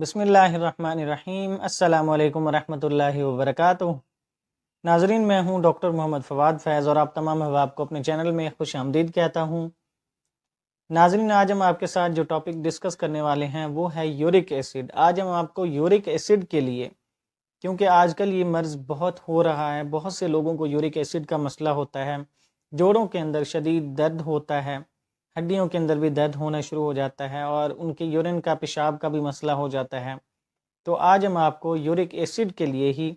بسم اللہ الرحمن الرحیم۔ السلام علیکم ورحمۃ اللہ وبرکاتہ۔ ناظرین، میں ہوں ڈاکٹر محمد فواد فیض اور آپ تمام احباب کو اپنے چینل میں خوش آمدید کہتا ہوں۔ ناظرین، آج ہم آپ کے ساتھ جو ٹاپک ڈسکس کرنے والے ہیں وہ ہے یورک ایسڈ۔ آج ہم آپ کو یورک ایسڈ کے لیے، کیونکہ آج کل یہ مرض بہت ہو رہا ہے، بہت سے لوگوں کو یورک ایسڈ کا مسئلہ ہوتا ہے، جوڑوں کے اندر شدید درد ہوتا ہے، ہڈیوں کے اندر بھی درد ہونا شروع ہو جاتا ہے اور ان کے یورین کا پیشاب کا بھی مسئلہ ہو جاتا ہے۔ تو آج ہم آپ کو یورک ایسڈ کے لیے ہی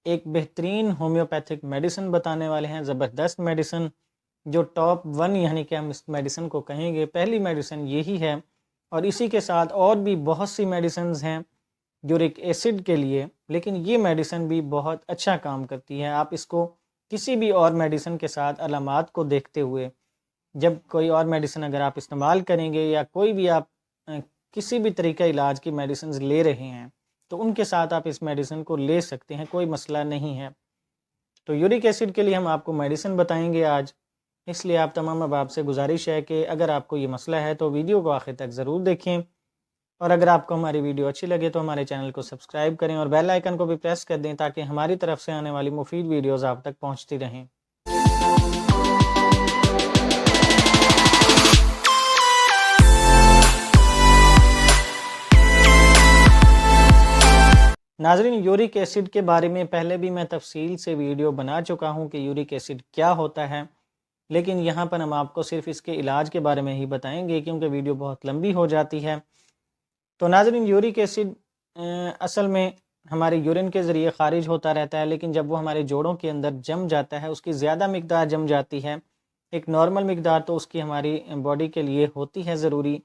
ایک بہترین ہومیوپیتھک میڈیسن بتانے والے ہیں، زبردست میڈیسن جو ٹاپ 1 یعنی کہ ہم اس میڈیسن کو کہیں گے، پہلی میڈیسن یہی ہے۔ اور اسی کے ساتھ اور بھی بہت سی میڈیسنز ہیں یورک ایسڈ کے لیے، لیکن یہ میڈیسن بھی بہت اچھا کام کرتی ہے۔ آپ اس کو کسی بھی اور میڈیسن کے ساتھ علامات کو دیکھتے ہوئے، جب کوئی اور میڈیسن اگر آپ استعمال کریں گے یا کوئی بھی آپ کسی بھی طریقہ علاج کی میڈیسنز لے رہے ہیں تو ان کے ساتھ آپ اس میڈیسن کو لے سکتے ہیں، کوئی مسئلہ نہیں ہے۔ تو یورک ایسڈ کے لیے ہم آپ کو میڈیسن بتائیں گے آج، اس لیے آپ تمام احباب سے گزارش ہے کہ اگر آپ کو یہ مسئلہ ہے تو ویڈیو کو آخر تک ضرور دیکھیں، اور اگر آپ کو ہماری ویڈیو اچھی لگے تو ہمارے چینل کو سبسکرائب کریں اور بیل آئیکن کو بھی پریس کر دیں تاکہ ہماری طرف سے آنے والی مفید ویڈیوز آپ تک پہنچتی رہیں۔ ناظرین، یورک ایسڈ کے بارے میں پہلے بھی میں تفصیل سے ویڈیو بنا چکا ہوں کہ یورک ایسڈ کیا ہوتا ہے، لیکن یہاں پر ہم آپ کو صرف اس کے علاج کے بارے میں ہی بتائیں گے کیونکہ ویڈیو بہت لمبی ہو جاتی ہے۔ تو ناظرین، یورک ایسڈ اصل میں ہمارے یورین کے ذریعے خارج ہوتا رہتا ہے، لیکن جب وہ ہمارے جوڑوں کے اندر جم جاتا ہے، اس کی زیادہ مقدار جم جاتی ہے۔ ایک نارمل مقدار تو اس کی ہماری باڈی کے لیے ہوتی ہے ضروری،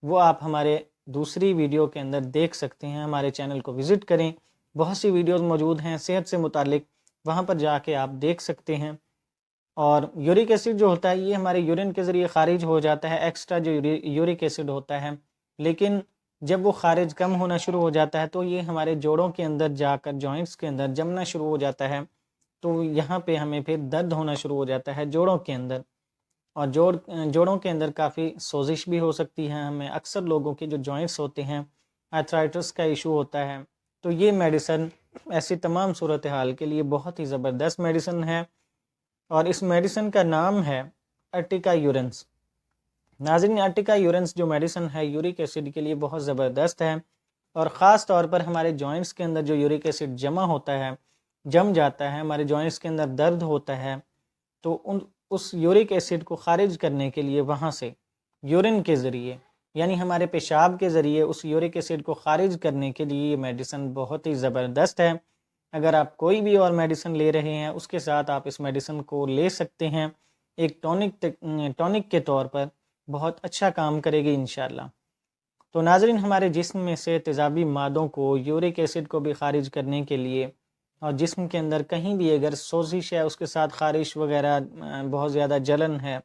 وہ آپ ہمارے دوسری ویڈیو کے اندر دیکھ سکتے ہیں۔ ہمارے چینل کو وزٹ کریں، بہت سی ویڈیوز موجود ہیں صحت سے متعلق، وہاں پر جا کے آپ دیکھ سکتے ہیں۔ اور یورک ایسڈ جو ہوتا ہے یہ ہمارے یورین کے ذریعے خارج ہو جاتا ہے، ایکسٹرا جو یورک ایسڈ ہوتا ہے، لیکن جب وہ خارج کم ہونا شروع ہو جاتا ہے تو یہ ہمارے جوڑوں کے اندر جا کر جوائنٹس کے اندر جمنا شروع ہو جاتا ہے، تو یہاں پہ ہمیں پھر درد ہونا شروع ہو جاتا ہے جوڑوں کے اندر، اور جوڑوں کے اندر کافی سوزش بھی ہو سکتی ہے ہمیں۔ اکثر لوگوں کے جو جوائنٹس ہوتے ہیں، آرتھرائٹس کا ایشو ہوتا ہے، تو یہ میڈیسن ایسی تمام صورتحال کے لیے بہت ہی زبردست میڈیسن ہے، اور اس میڈیسن کا نام ہے ارٹیکا یورنس۔ ناظرین، ارٹیکا یورنس جو میڈیسن ہے یورک ایسڈ کے لیے بہت زبردست ہے، اور خاص طور پر ہمارے جوائنٹس کے اندر جو یورک ایسڈ جمع ہوتا ہے، جم جاتا ہے، ہمارے جوائنٹس کے اندر درد ہوتا ہے، تو اس یورک ایسڈ کو خارج کرنے کے لیے وہاں سے یورین کے ذریعے یعنی ہمارے پیشاب کے ذریعے اس یورک ایسڈ کو خارج کرنے کے لیے یہ میڈیسن بہت ہی زبردست ہے۔ اگر آپ کوئی بھی اور میڈیسن لے رہے ہیں اس کے ساتھ آپ اس میڈیسن کو لے سکتے ہیں، ایک ٹونک کے طور پر بہت اچھا کام کرے گی انشاءاللہ۔ تو ناظرین، ہمارے جسم میں سے تیزابی مادوں کو، یورک ایسڈ کو بھی خارج کرنے کے لیے، اور جسم کے اندر کہیں بھی اگر سوزش ہے، اس کے ساتھ خارش وغیرہ، بہت زیادہ جلن ہے،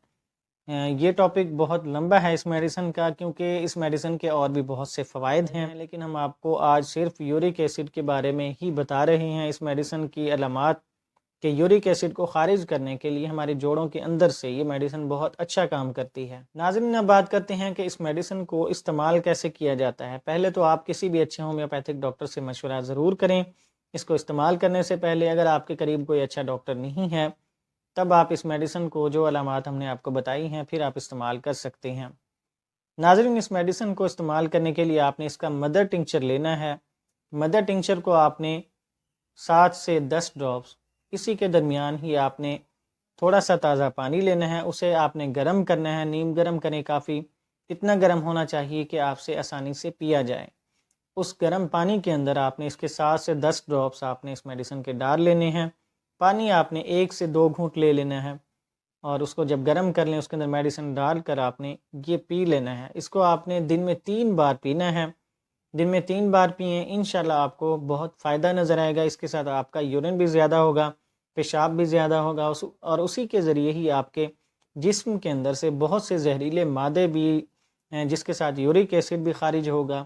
یہ ٹاپک بہت لمبا ہے اس میڈیسن کا، کیونکہ اس میڈیسن کے اور بھی بہت سے فوائد ہیں، لیکن ہم آپ کو آج صرف یورک ایسڈ کے بارے میں ہی بتا رہے ہیں، اس میڈیسن کی علامات کہ یورک ایسڈ کو خارج کرنے کے لیے ہمارے جوڑوں کے اندر سے یہ میڈیسن بہت اچھا کام کرتی ہے۔ ناظرین، اب بات کرتے ہیں کہ اس میڈیسن کو استعمال کیسے کیا جاتا ہے۔ پہلے تو آپ کسی بھی اچھے ہومیوپیتھک ڈاکٹر سے مشورہ ضرور کریں اس کو استعمال کرنے سے پہلے۔ اگر آپ کے قریب کوئی اچھا ڈاکٹر نہیں ہے تب آپ اس میڈیسن کو، جو علامات ہم نے آپ کو بتائی ہیں، پھر آپ استعمال کر سکتے ہیں۔ ناظرین، اس میڈیسن کو استعمال کرنے کے لیے آپ نے اس کا مدر ٹنکچر لینا ہے۔ مدر ٹنکچر کو آپ نے 7 سے 10 ڈراپس، اسی کے درمیان ہی آپ نے تھوڑا سا تازہ پانی لینا ہے، اسے آپ نے گرم کرنا ہے، نیم گرم کریں، کافی اتنا گرم ہونا چاہیے کہ آپ سے آسانی سے پیا جائے۔ اس گرم پانی کے اندر آپ نے اس کے 7 سے 10 ڈراپس آپ نے اس میڈیسن کے ڈال لینے ہیں۔ پانی آپ نے 1 سے 2 گھونٹ لے لینا ہے، اور اس کو جب گرم کر لیں اس کے اندر میڈیسن ڈال کر آپ نے یہ پی لینا ہے۔ اس کو آپ نے دن میں 3 بار پینا ہے، دن میں 3 بار پئیں، انشاءاللہ آپ کو بہت فائدہ نظر آئے گا۔ اس کے ساتھ آپ کا یورین بھی زیادہ ہوگا، پیشاب بھی زیادہ ہوگا، اور اسی کے ذریعے ہی آپ کے جسم کے اندر سے بہت سے زہریلے مادے بھی ہیں، جس کے ساتھ یورک ایسڈ بھی خارج ہوگا،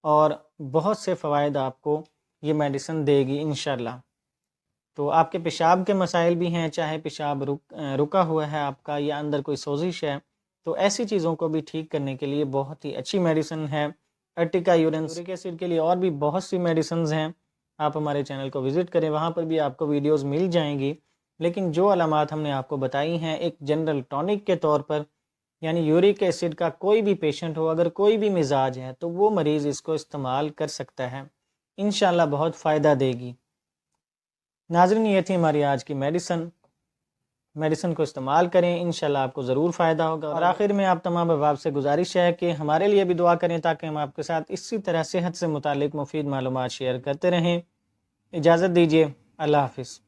اور بہت سے فوائد آپ کو یہ میڈیسن دے گی انشاءاللہ۔ تو آپ کے پیشاب کے مسائل بھی ہیں، چاہے پیشاب رکا ہوا ہے آپ کا یا اندر کوئی سوزش ہے، تو ایسی چیزوں کو بھی ٹھیک کرنے کے لیے بہت ہی اچھی میڈیسن ہے ارٹیکا یورین یورک ایسڈ کے لیے اور بھی بہت سی میڈیسنز ہیں، آپ ہمارے چینل کو وزٹ کریں، وہاں پر بھی آپ کو ویڈیوز مل جائیں گی۔ لیکن جو علامات ہم نے آپ کو بتائی ہیں ایک جنرل ٹونک کے طور پر، یعنی یورک ایسڈ کا کوئی بھی پیشنٹ ہو، اگر کوئی بھی مزاج ہے تو وہ مریض اس کو استعمال کر سکتا ہے، انشاءاللہ بہت فائدہ دے گی۔ ناظرین، یہ تھی ہماری آج کی میڈیسن کو استعمال کریں، انشاءاللہ آپ کو ضرور فائدہ ہوگا۔ اور آخر میں آپ تمام احباب سے گزارش ہے کہ ہمارے لیے بھی دعا کریں تاکہ ہم آپ کے ساتھ اسی طرح صحت سے متعلق مفید معلومات شیئر کرتے رہیں۔ اجازت دیجیے، اللہ حافظ۔